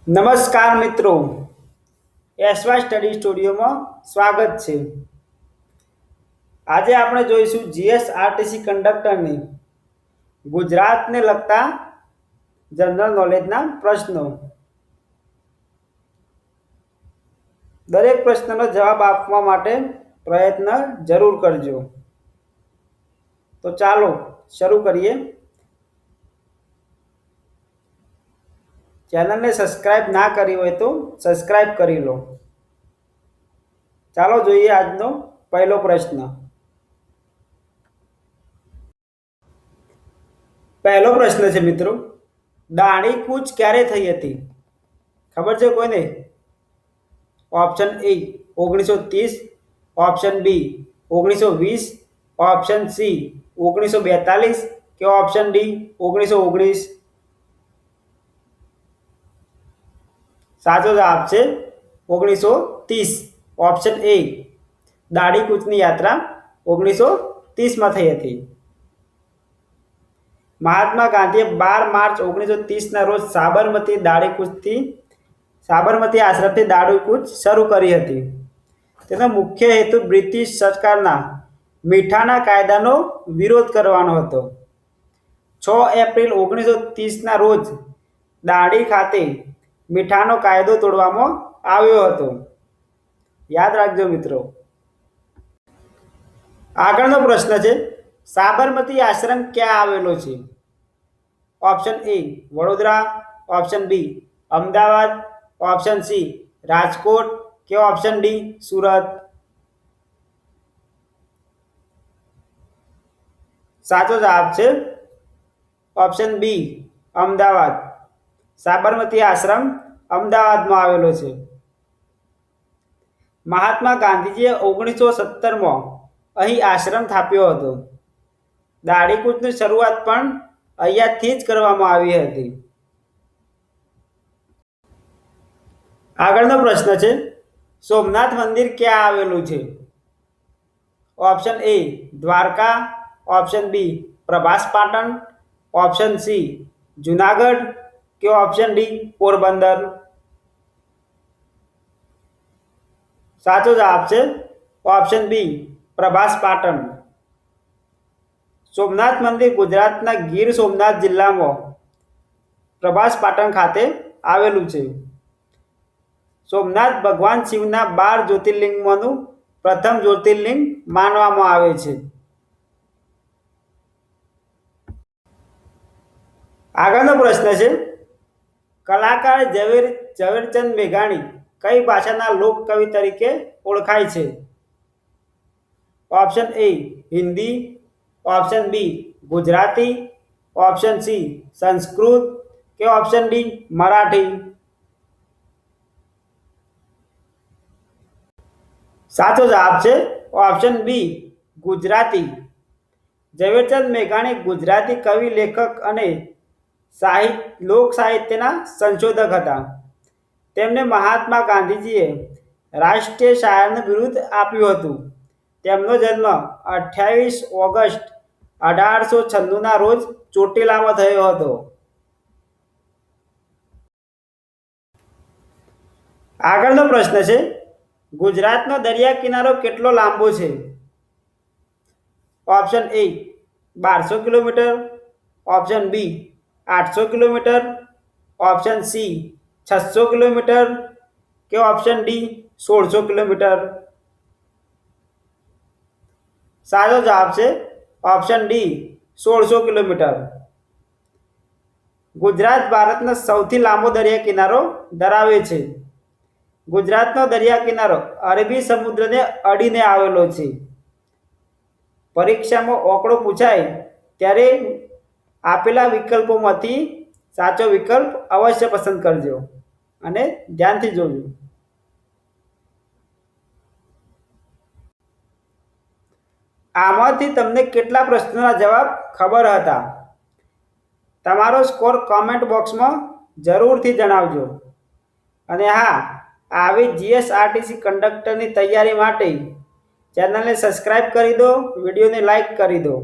નમસ્કાર મિત્રો, SY study સ્ટુડિયોમાં સ્વાગત છે. આજે આપણે જોઈશું જીએસઆરટીસી કંડક્ટરની ગુજરાતને લગતા જનરલ નોલેજના પ્રશ્નો. દરેક પ્રશ્નનો જવાબ આપવા માટે પ્રયત્ન જરૂર કરજો. તો ચાલો શરૂ કરીએ. ચેનલને સબસ્ક્રાઇબ ના કરી હોય તો સબસ્ક્રાઇબ કરી લો. ચાલો જોઈએ આજનો પહેલો પ્રશ્ન. પહેલો પ્રશ્ન છે મિત્રો, દાણી કૂચ ક્યારે થઈ હતી? ખબર છે કોઈને? Option A 1930, option B 1920, option C 1942 કે ઓપ્શન ડી 1919. સાચો જવાબ છે 1930. ઓપ્શન એ, દાઢી કૂચની યાત્રા 1930માં થઈ હતી. મહાત્મા ગાંધીએ 12 માર્ચ 1930ના રોજ સાબરમતી આશ્રમથી દાઢી કૂચ શરૂ કરી હતી. તેનો મુખ્ય હેતુ બ્રિટિશ સરકારના મીઠાના કાયદાનો વિરોધ કરવાનો હતો. 6 એપ્રિલ 1930ના રોજ દાંડી ખાતે મીઠાનો કાયદો તોડવામાં આવ્યો હતો. યાદ રાખજો મિત્રો. આગળનો પ્રશ્ન છે, સાબરમતી આશ્રમ ક્યાં આવેલો છે? Option A Vadodara, option B Ahmedabad, option C Rajkot કે ઓપ્શન ડી સુરત. સાચો જવાબ છે ઓપ્શન બી અમદાવાદ. સાબરમતી આશ્રમ અમદાવાદમાં આવેલો છે. મહાત્મા ગાંધીજીએ 1917માં અહીં આશ્રમ સ્થાપ્યો હતો. દાઢી કૂચની શરૂઆત પણ અહીંયાથી જ કરવામાં આવી હતી. આગળનો પ્રશ્ન છે, સોમનાથ મંદિર ક્યાં આવેલું છે? Option A Dwarka, option B Prabhas Patan, option C Junagadh કે ઓપ્શન ડી પોરબંદર. સાચો જવાબ છે ઓપ્શન બી પ્રભાસ પાટણ. સોમનાથ મંદિર ગુજરાતના ગીર સોમનાથ જિલ્લામાં પ્રભાસ પાટણ ખાતે આવેલું છે. સોમનાથ ભગવાન શિવના 12 જ્યોતિર્લિંગમાંનું પ્રથમ જ્યોતિર્લિંગ માનવામાં આવે છે. આગળનો પ્રશ્ન છે, કલાકાર ઝવેરચંદ મેઘાણી કઈ ભાષાના લોકકવિ તરીકે ઓળખાય છે? Option A Hindi, option B Gujarati, option C Sanskrit કે ઓપ્શન ડી મરાઠી. સાચો જવાબ છે ઓપ્શન બી ગુજરાતી. ઝવેરચંદ મેઘાણી ગુજરાતી કવિ, લેખક અને લોક સાહિત્યના સંશોધક હતા. તેમને મહાત્મા ગાંધીજીએ રાષ્ટ્રીય શાયરનું બિરુદ આપ્યું હતું. તેમનો જન્મ 28 ઓગસ્ટ 1896ના રોજ ચોટીલામાં થયો હતો. આગળનો પ્રશ્ન છે, ગુજરાતનો દરિયા કિનારો કેટલો લાંબો છે? Option A 1200 kilometre, option B 800 kilometre, option C 600 kilometre કે ઓપ્શન ડી 1600 કિલોમીટર. સાચો જવાબ છે ઓપ્શન ડી 1600 કિલોમીટર. ગુજરાત ભારતનો સૌથી લાંબો દરિયા કિનારો ધરાવે છે. ગુજરાતનો દરિયા કિનારો અરબી સમુદ્રને અડીને આવેલો છે. પરીક્ષામાં ઓકળો પૂછાય ત્યારે આપેલા વિકલ્પોમાંથી સાચો વિકલ્પ અવશ્ય પસંદ કરજો અને ધ્યાનથી જોજો. આમાંથી તમને કેટલા પ્રશ્નોના જવાબ ખબર હતા? તમારો સ્કોર કોમેન્ટ બોક્સમાં જરૂરથી જણાવજો. અને હા, આવી જીએસઆરટીસી કંડક્ટરની તૈયારી માટે ચેનલને સબસ્ક્રાઇબ કરી દો, વિડીયોને લાઈક કરી દો.